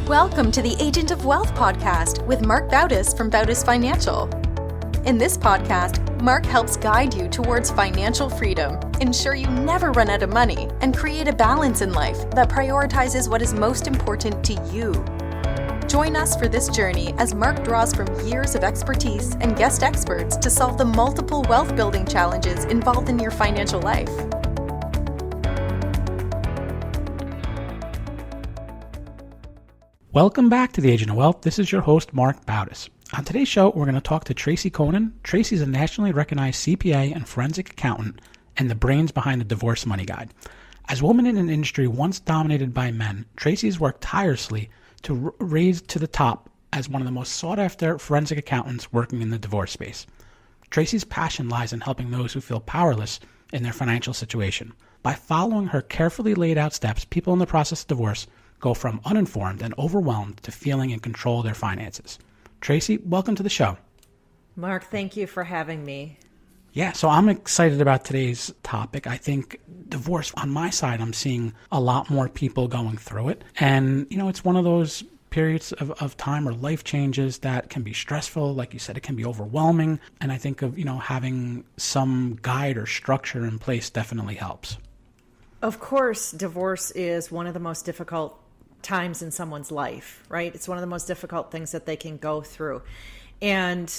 Welcome to the Agent of Wealth podcast with Marc Bautis from Bautis Financial. In this podcast, Marc helps guide you towards financial freedom, ensure you never run out of money, and create a balance in life that prioritizes what is most important to you. Join us for this journey as Marc draws from years of expertise and guest experts to solve the multiple wealth building challenges involved in your financial life. Welcome back to the Agent of Wealth. This is your host, Marc Bautis. On today's show, we're going to talk to Tracy Coenen. Tracy is a nationally recognized CPA and forensic accountant and the brains behind the Divorce Money Guide. As a woman in an industry once dominated by men, Tracy has worked tirelessly to raise to the top as one of the most sought-after forensic accountants working in the divorce space. Tracy's passion lies in helping those who feel powerless in their financial situation. By following her carefully laid out steps, people in the process of divorce go from uninformed and overwhelmed to feeling in control of their finances. Tracy, welcome to the show. Marc, thank you for having me. Yeah, so I'm excited about today's topic. I think divorce, on my side, I'm seeing a lot more people going through it. And, it's one of those periods of time or life changes that can be stressful. Like you said, it can be overwhelming. And I think of, having some guide or structure in place definitely helps. Of course, divorce is one of the most difficult times in someone's life, right? It's one of the most difficult things that they can go through. And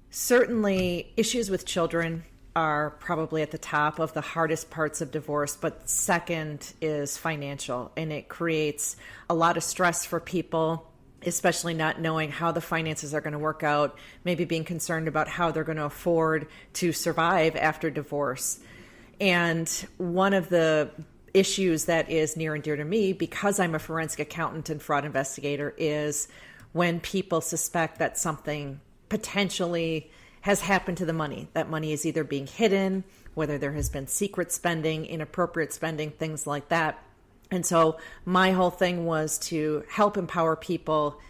certainly issues with children are probably at the top of the hardest parts of divorce, but second is financial, and it creates a lot of stress for people, especially not knowing how the finances are going to work out, maybe being concerned about how they're going to afford to survive after divorce. And one of the issues that is near and dear to me, because I'm a forensic accountant and fraud investigator, is when people suspect that something potentially has happened to the money. That money is either being hidden, whether there has been secret spending, inappropriate spending, things like that. And so my whole thing was to help empower people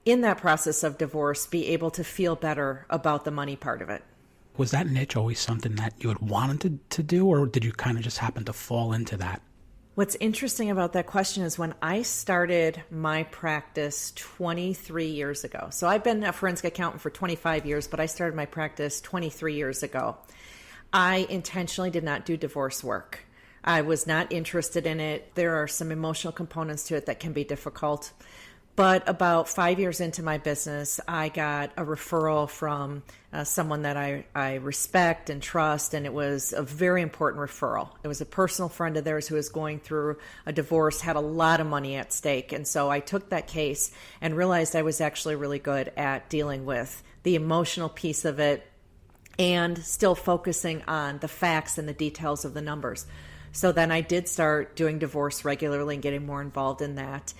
in that process of divorce be able to feel better about the money part of it. Was that niche always something that you had wanted to do, or did you kind of just happen to fall into that? What's interesting about that question is when I started my practice 23 years ago. So I've been a forensic accountant for 25 years, but I started my practice 23 years ago. I intentionally did not do divorce work. I was not interested in it. There are some emotional components to it that can be difficult. But about 5 years into my business, I got a referral from someone that I respect and trust, and it was a very important referral. It was a personal friend of theirs who was going through a divorce, had a lot of money at stake. And so I took that case and realized I was actually really good at dealing with the emotional piece of it and still focusing on the facts and the details of the numbers. So then I did start doing divorce regularly and getting more involved in that.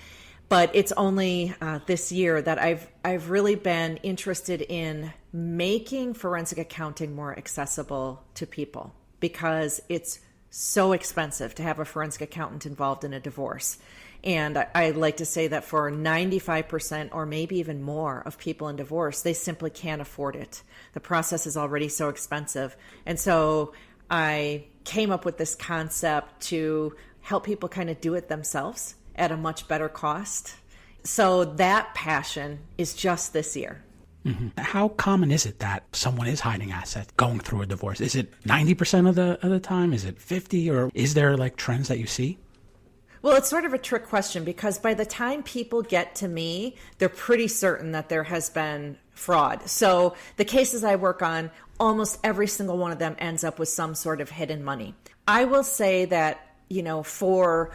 But it's only this year that I've really been interested in making forensic accounting more accessible to people, because it's so expensive to have a forensic accountant involved in a divorce. And I like to say that for 95% or maybe even more of people in divorce, they simply can't afford it. The process is already so expensive. And so I came up with this concept to help people kind of do it themselves at a much better cost. So that passion is just this year. Mm-hmm. How common is it that someone is hiding assets going through a divorce? Is it 90% of the time? Is it 50? Or is there trends that you see? Well, it's sort of a trick question, because by the time people get to me, they're pretty certain that there has been fraud. So the cases I work on, almost every single one of them ends up with some sort of hidden money. I will say that, for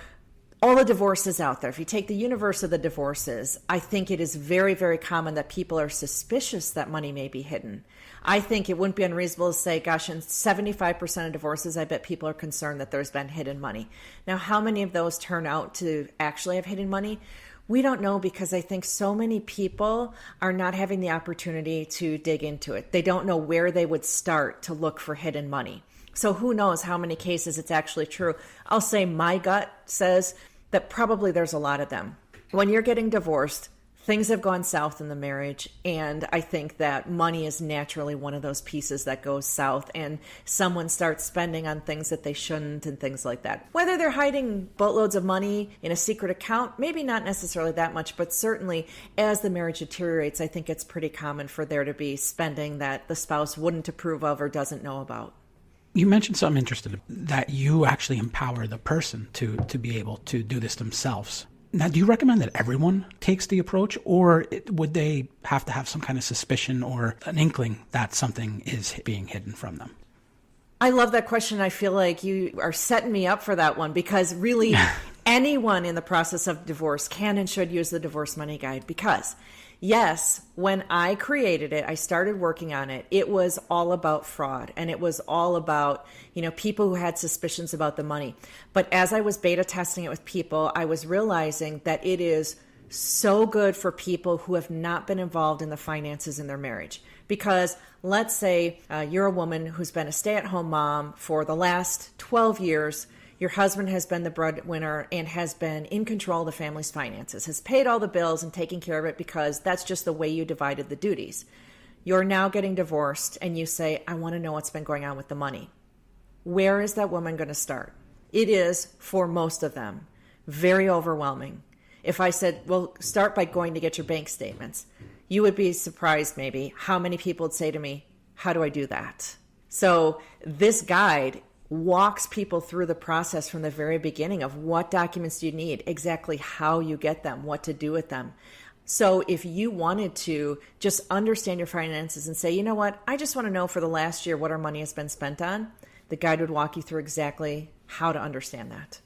all the divorces out there, if you take the universe of the divorces, I think it is very, very common that people are suspicious that money may be hidden. I think it wouldn't be unreasonable to say, gosh, in 75% of divorces, I bet people are concerned that there's been hidden money. Now, how many of those turn out to actually have hidden money? We don't know, because I think so many people are not having the opportunity to dig into it. They don't know where they would start to look for hidden money. So who knows how many cases it's actually true. I'll say my gut says that probably there's a lot of them. When you're getting divorced, things have gone south in the marriage, and I think that money is naturally one of those pieces that goes south, and someone starts spending on things that they shouldn't and things like that. Whether they're hiding boatloads of money in a secret account, maybe not necessarily that much, but certainly as the marriage deteriorates, I think it's pretty common for there to be spending that the spouse wouldn't approve of or doesn't know about. You mentioned something interesting, that you actually empower the person to be able to do this themselves. Now, do you recommend that everyone takes the approach, or would they have to have some kind of suspicion or an inkling that something is being hidden from them? I love that question. I feel like you are setting me up for that one, because really anyone in the process of divorce can and should use the Divorce Money Guide, because yes, when I created it, I started working on it, it was all about fraud, and it was all about, people who had suspicions about the money. But as I was beta testing it with people, I was realizing that it is so good for people who have not been involved in the finances in their marriage. Because let's say you're a woman who's been a stay-at-home mom for the last 12 years. Your husband has been the breadwinner and has been in control of the family's finances, has paid all the bills and taken care of it because that's just the way you divided the duties. You're now getting divorced and you say, I want to know what's been going on with the money. Where is that woman going to start? It is, for most of them, very overwhelming. If I said, well, start by going to get your bank statements, you would be surprised maybe how many people would say to me, how do I do that? So this guide walks people through the process from the very beginning of what documents do you need, exactly how you get them, what to do with them. So if you wanted to just understand your finances and say, you know what, I just want to know for the last year what our money has been spent on, the guide would walk you through exactly how to understand that.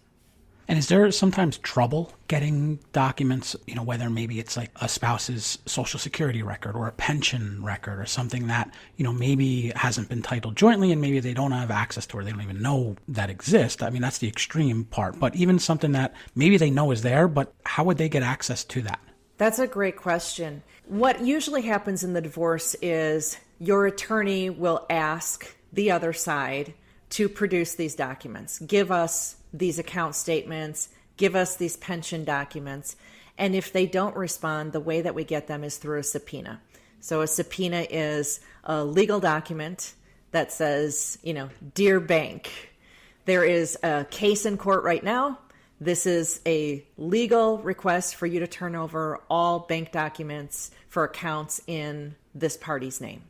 And is there sometimes trouble getting documents, whether maybe it's like a spouse's social security record or a pension record or something that, maybe hasn't been titled jointly and maybe they don't have access to or they don't even know that exists? I mean, that's the extreme part. But even something that maybe they know is there, but how would they get access to that? That's a great question. What usually happens in the divorce is your attorney will ask the other side to produce these documents. Give us these account statements, give us these pension documents. And if they don't respond, the way that we get them is through a subpoena. So a subpoena is a legal document that says, dear bank, there is a case in court right now. This is a legal request for you to turn over all bank documents for accounts in this party's name.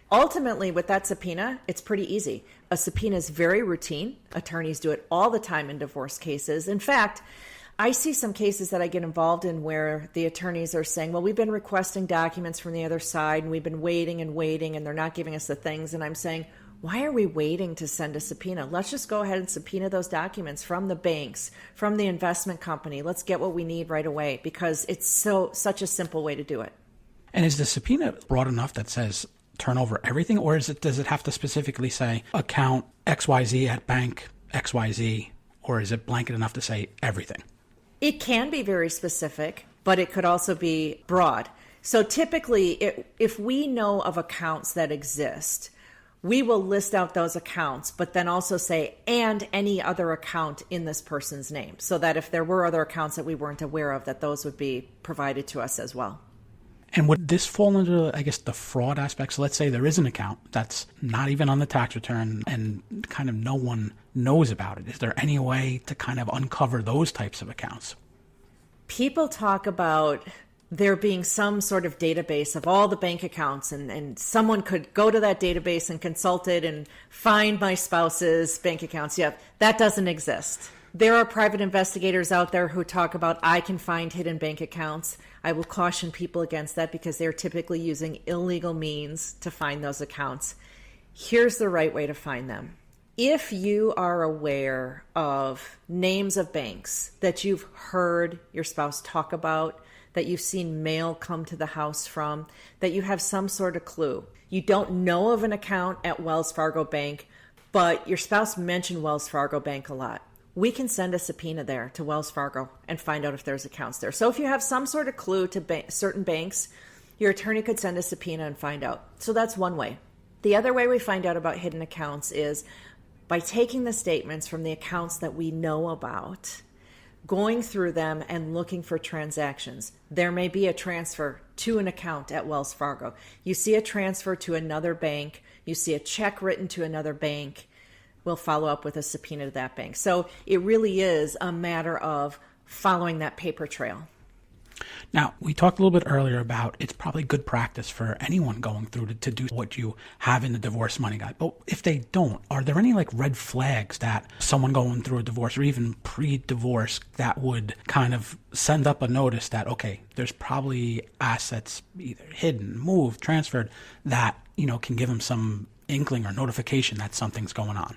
Ultimately, with that subpoena, it's pretty easy. A subpoena is very routine. Attorneys do it all the time in divorce cases. In fact, I see some cases that I get involved in where the attorneys are saying, well, we've been requesting documents from the other side, and we've been waiting, and they're not giving us the things. And I'm saying, why are we waiting to send a subpoena? Let's just go ahead and subpoena those documents from the banks, from the investment company. Let's get what we need right away, because it's such a simple way to do it. And is the subpoena broad enough that says turn over everything, or does it have to specifically say account XYZ at bank XYZ, or is it blanket enough to say everything? It can be very specific, but it could also be broad. So typically, if we know of accounts that exist, we will list out those accounts, but then also say, and any other account in this person's name, so that if there were other accounts that we weren't aware of, that those would be provided to us as well. And would this fall into, I guess, the fraud aspect? So let's say there is an account that's not even on the tax return and kind of no one knows about it. Is there any way to kind of uncover those types of accounts? People talk about there being some sort of database of all the bank accounts, and someone could go to that database and consult it and find my spouse's bank accounts. Yeah, that doesn't exist. There are private investigators out there who talk about, I can find hidden bank accounts. I will caution people against that because they're typically using illegal means to find those accounts. Here's the right way to find them. If you are aware of names of banks that you've heard your spouse talk about, that you've seen mail come to the house from, that you have some sort of clue. You don't know of an account at Wells Fargo Bank, but your spouse mentioned Wells Fargo Bank a lot. We can send a subpoena there to Wells Fargo and find out if there's accounts there. So if you have some sort of clue to certain banks, your attorney could send a subpoena and find out. So that's one way. The other way we find out about hidden accounts is by taking the statements from the accounts that we know about, going through them and looking for transactions. There may be a transfer to an account at Wells Fargo. You see a transfer to another bank. You see a check written to another bank. We'll follow up with a subpoena to that bank. So it really is a matter of following that paper trail. Now, we talked a little bit earlier about it's probably good practice for anyone going through to do what you have in the divorce money guide. But if they don't, are there any like red flags that someone going through a divorce or even pre-divorce that would kind of send up a notice that, okay, there's probably assets either hidden, moved, transferred that, can give them some inkling or notification that something's going on?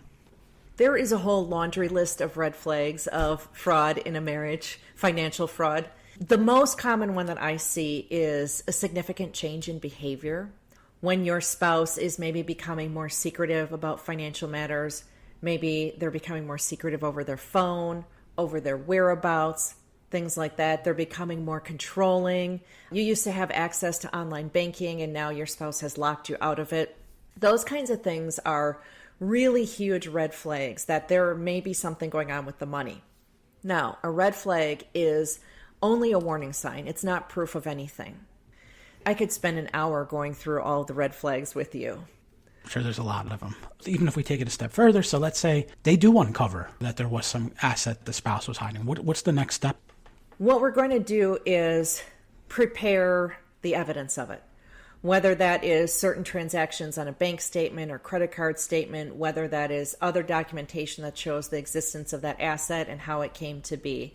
There is a whole laundry list of red flags of fraud in a marriage, financial fraud. The most common one that I see is a significant change in behavior. When your spouse is maybe becoming more secretive about financial matters, maybe they're becoming more secretive over their phone, over their whereabouts, things like that. They're becoming more controlling. You used to have access to online banking and now your spouse has locked you out of it. Those kinds of things are really huge red flags that there may be something going on with the money. Now, a red flag is only a warning sign. It's not proof of anything. I could spend an hour going through all the red flags with you. I'm sure there's a lot of them. Even if we take it a step further, so let's say they do uncover that there was some asset the spouse was hiding. What's the next step? What we're going to do is prepare the evidence of it. Whether that is certain transactions on a bank statement or credit card statement, whether that is other documentation that shows the existence of that asset and how it came to be.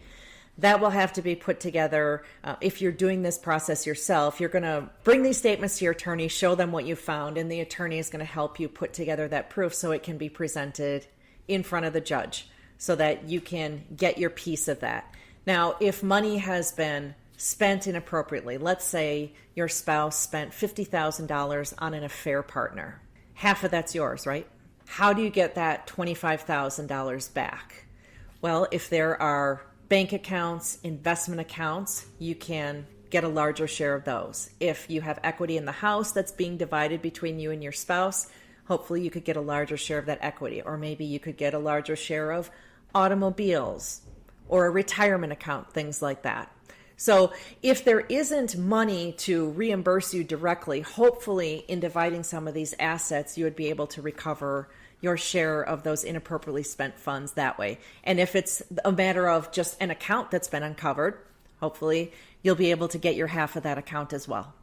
That will have to be put together. If you're doing this process yourself, you're going to bring these statements to your attorney, show them what you found, and the attorney is going to help you put together that proof so it can be presented in front of the judge so that you can get your piece of that. Now, if money has been spent inappropriately, let's say your spouse spent $50,000 on an affair partner. Half of that's yours, right? How do you get that $25,000 back? Well, if there are bank accounts, investment accounts, you can get a larger share of those. If you have equity in the house that's being divided between you and your spouse, hopefully you could get a larger share of that equity. Or maybe you could get a larger share of automobiles or a retirement account, things like that. So if there isn't money to reimburse you directly, hopefully in dividing some of these assets, you would be able to recover your share of those inappropriately spent funds that way. And if it's a matter of just an account that's been uncovered, hopefully you'll be able to get your half of that account as well.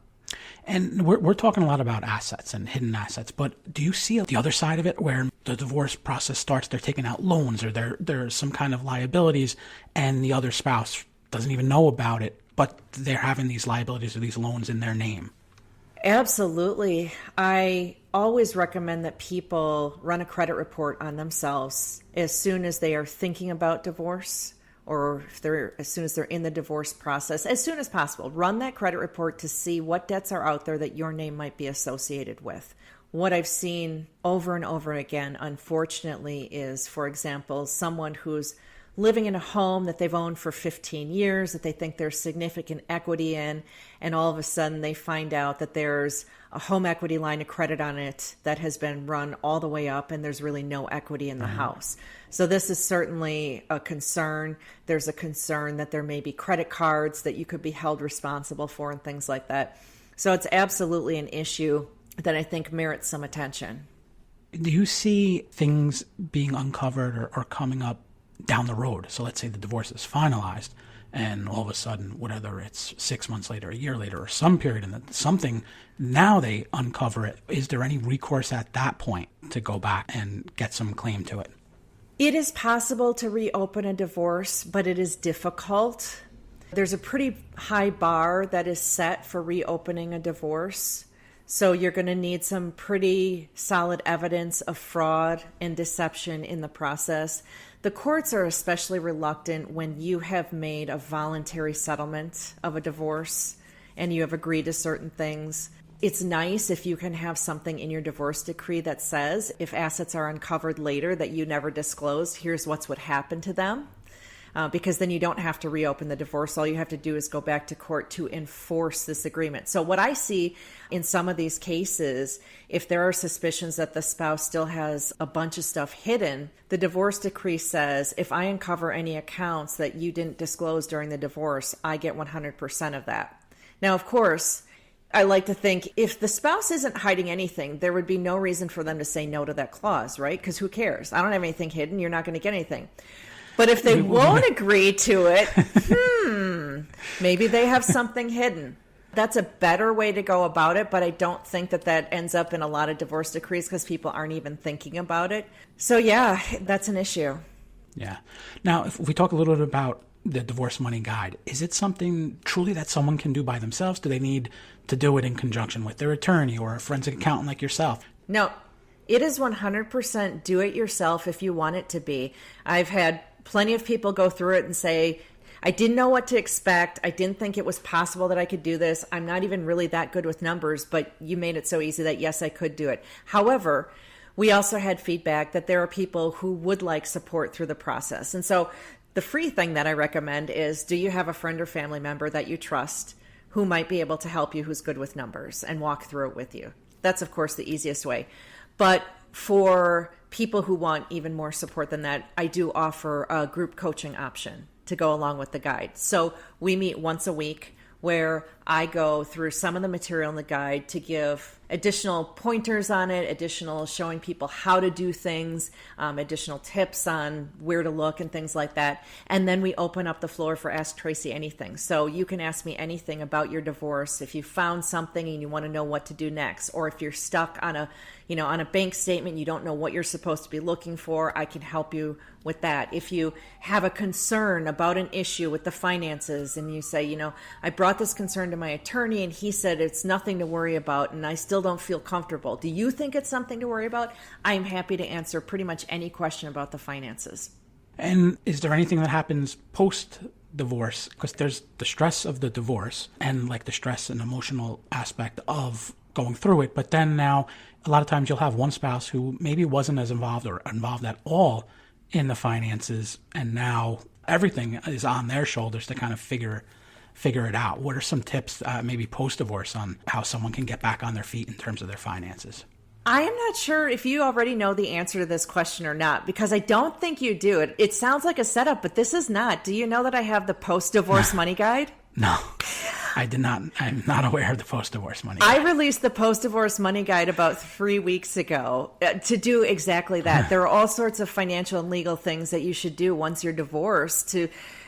And we're talking a lot about assets and hidden assets, but do you see the other side of it where the divorce process starts, they're taking out loans or there's some kind of liabilities and the other spouse doesn't even know about it, but they're having these liabilities or these loans in their name? Absolutely. I always recommend that people run a credit report on themselves as soon as they are thinking about divorce or as soon as they're in the divorce process, as soon as possible. Run that credit report to see what debts are out there that your name might be associated with. What I've seen over and over again, unfortunately, is, for example, someone who's living in a home that they've owned for 15 years, that they think there's significant equity in, and all of a sudden they find out that there's a home equity line of credit on it that has been run all the way up and there's really no equity in the house. So this is certainly a concern. There's a concern that there may be credit cards that you could be held responsible for and things like that. So it's absolutely an issue that I think merits some attention. Do you see things being uncovered or coming up down the road? So let's say the divorce is finalized and all of a sudden, whether it's 6 months later, a year later, or some period, and something, now they uncover it. Is there any recourse at that point to go back and get some claim to it? It is possible to reopen a divorce, but it is difficult. There's a pretty high bar that is set for reopening a divorce. So you're going to need some pretty solid evidence of fraud and deception in the process. The courts are especially reluctant when you have made a voluntary settlement of a divorce and you have agreed to certain things. It's nice if you can have something in your divorce decree that says if assets are uncovered later that you never disclosed, here's what happen to them. because then you don't have to reopen the divorce. All you have to do is go back to court to enforce this agreement. So what I see in some of these cases, if there are suspicions that the spouse still has a bunch of stuff hidden, the divorce decree says, if I uncover any accounts that you didn't disclose during the divorce, I get 100% of that. Now, of course, I like to think if the spouse isn't hiding anything, there would be no reason for them to say no to that clause, right? Because who cares? I don't have anything hidden. You're not going to get anything. But if they won't agree to it, maybe they have something hidden. That's a better way to go about it, but I don't think that ends up in a lot of divorce decrees because people aren't even thinking about it. So yeah, that's an issue. Yeah. Now, if we talk a little bit about the divorce money guide, is it something truly that someone can do by themselves? Do they need to do it in conjunction with their attorney or a forensic accountant like yourself? No, it is 100% do it yourself if you want it to be. I've had plenty of people go through it and say, I didn't know what to expect. I didn't think it was possible that I could do this. I'm not even really that good with numbers, but you made it so easy that yes, I could do it. However, we also had feedback that there are people who would like support through the process. And so the free thing that I recommend is, do you have a friend or family member that you trust who might be able to help you, who's good with numbers, and walk through it with you? That's, of course, the easiest way. But for people who want even more support than that, I do offer a group coaching option to go along with the guide. So we meet once a week where I go through some of the material in the guide to give additional pointers on it, additional showing people how to do things, additional tips on where to look and things like that. And then we open up the floor for Ask Tracy Anything. So you can ask me anything about your divorce. If you found something and you want to know what to do next, or if you're stuck on a bank statement, you don't know what you're supposed to be looking for, I can help you with that. If you have a concern about an issue with the finances and you say, I brought this concern to my attorney and he said it's nothing to worry about and I still don't feel comfortable. Do you think it's something to worry about? I'm happy to answer pretty much any question about the finances. And is there anything that happens post-divorce? Because there's the stress of the divorce and like the stress and emotional aspect of going through it. But then now a lot of times you'll have one spouse who maybe wasn't as involved or involved at all in the finances, and now everything is on their shoulders to kind of figure it out. What are some tips maybe post-divorce on how someone can get back on their feet in terms of their finances? I am not sure if you already know the answer to this question or not, because I don't think you do. It sounds like a setup, but this is not. Do you know that I have the post-divorce money guide? No, I did not. I'm not aware of the post-divorce money guide. I released the post-divorce money guide about 3 weeks ago to do exactly that. There are all sorts of financial and legal things that you should do once you're divorced.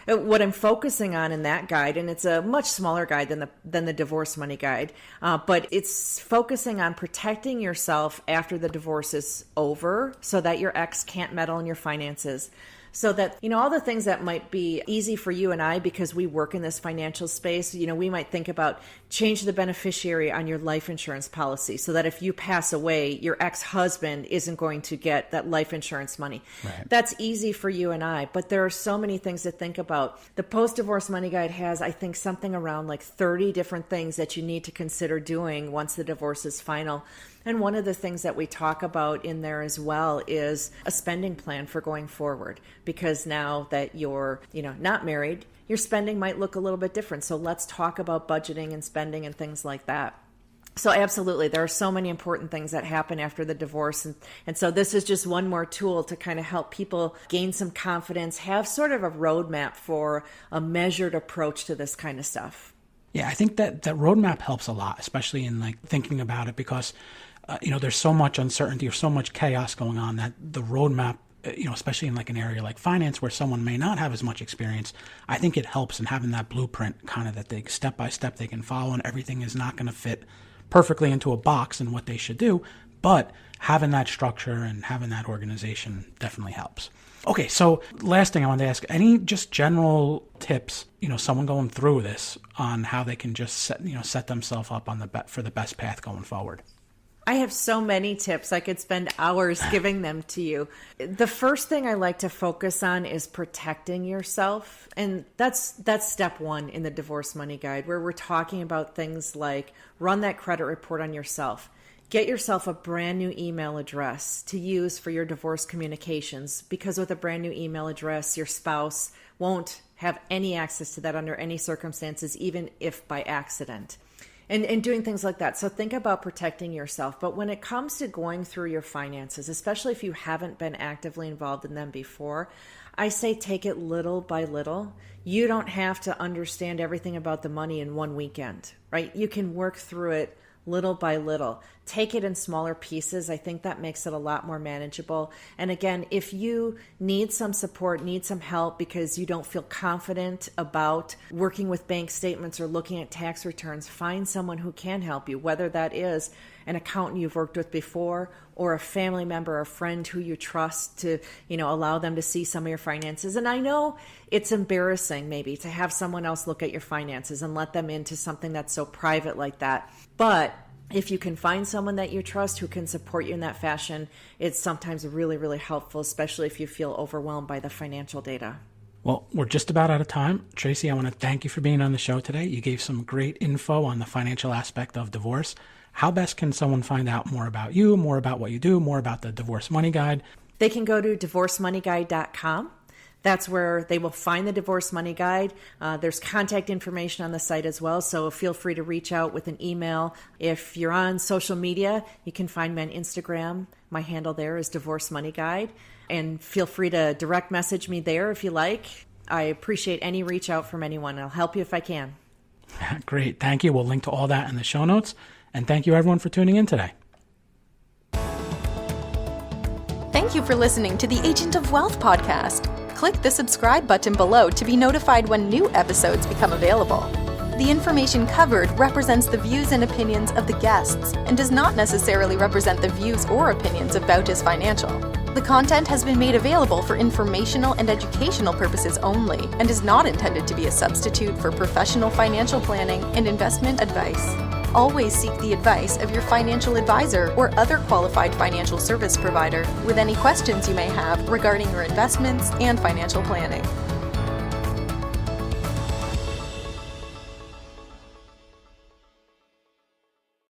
What I'm focusing on in that guide, and it's a much smaller guide than the divorce money guide, but it's focusing on protecting yourself after the divorce is over so that your ex can't meddle in your finances. So that, all the things that might be easy for you and I because we work in this financial space, we might think about change the beneficiary on your life insurance policy so that if you pass away, your ex-husband isn't going to get that life insurance money. Right. That's easy for you and I, but there are so many things to think about. The post-divorce money guide has, I think, something around like 30 different things that you need to consider doing once the divorce is final. And one of the things that we talk about in there as well is a spending plan for going forward, because now that you're, not married, your spending might look a little bit different. So let's talk about budgeting and spending and things like that. So absolutely, there are so many important things that happen after the divorce. And so this is just one more tool to kind of help people gain some confidence, have sort of a roadmap for a measured approach to this kind of stuff. Yeah, I think that roadmap helps a lot, especially in like thinking about it, because there's so much uncertainty or so much chaos going on that the roadmap, especially in like an area like finance where someone may not have as much experience, I think it helps in having that blueprint kind of that they step by step they can follow, and everything is not going to fit perfectly into a box and what they should do, but having that structure and having that organization definitely helps. Okay, so last thing I wanted to ask, any just general tips, someone going through this on how they can just set themselves up on for the best path going forward? I have so many tips. I could spend hours giving them to you. The first thing I like to focus on is protecting yourself. And that's step one in the divorce money guide, where we're talking about things like run that credit report on yourself. Get yourself a brand new email address to use for your divorce communications, because with a brand new email address, your spouse won't have any access to that under any circumstances, even if by accident. And doing things like that. So think about protecting yourself. But when it comes to going through your finances, especially if you haven't been actively involved in them before, I say take it little by little. You don't have to understand everything about the money in one weekend, right? You can work through it little by little. Take it in smaller pieces. I think that makes it a lot more manageable. And again, if you need some support, need some help because you don't feel confident about working with bank statements or looking at tax returns, find someone who can help you, whether that is an accountant you've worked with before or a family member or a friend who you trust to, allow them to see some of your finances. And I know it's embarrassing maybe to have someone else look at your finances and let them into something that's so private like that. But if you can find someone that you trust who can support you in that fashion, it's sometimes really, really helpful, especially if you feel overwhelmed by the financial data. Well, we're just about out of time. Tracy, I want to thank you for being on the show today. You gave some great info on the financial aspect of divorce. How best can someone find out more about you, more about what you do, more about the Divorce Money Guide? They can go to divorcemoneyguide.com. That's where they will find the Divorce Money Guide. There's contact information on the site as well, so feel free to reach out with an email. If you're on social media, you can find me on Instagram. My handle there is Divorce Money Guide, and feel free to direct message me there if you like. I appreciate any reach out from anyone. I'll help you if I can. Great. Thank you. We'll link to all that in the show notes. And thank you, everyone, for tuning in today. Thank you for listening to the Agent of Wealth podcast. Click the subscribe button below to be notified when new episodes become available. The information covered represents the views and opinions of the guests and does not necessarily represent the views or opinions of Bautis Financial. The content has been made available for informational and educational purposes only and is not intended to be a substitute for professional financial planning and investment advice. Always seek the advice of your financial advisor or other qualified financial service provider with any questions you may have regarding your investments and financial planning.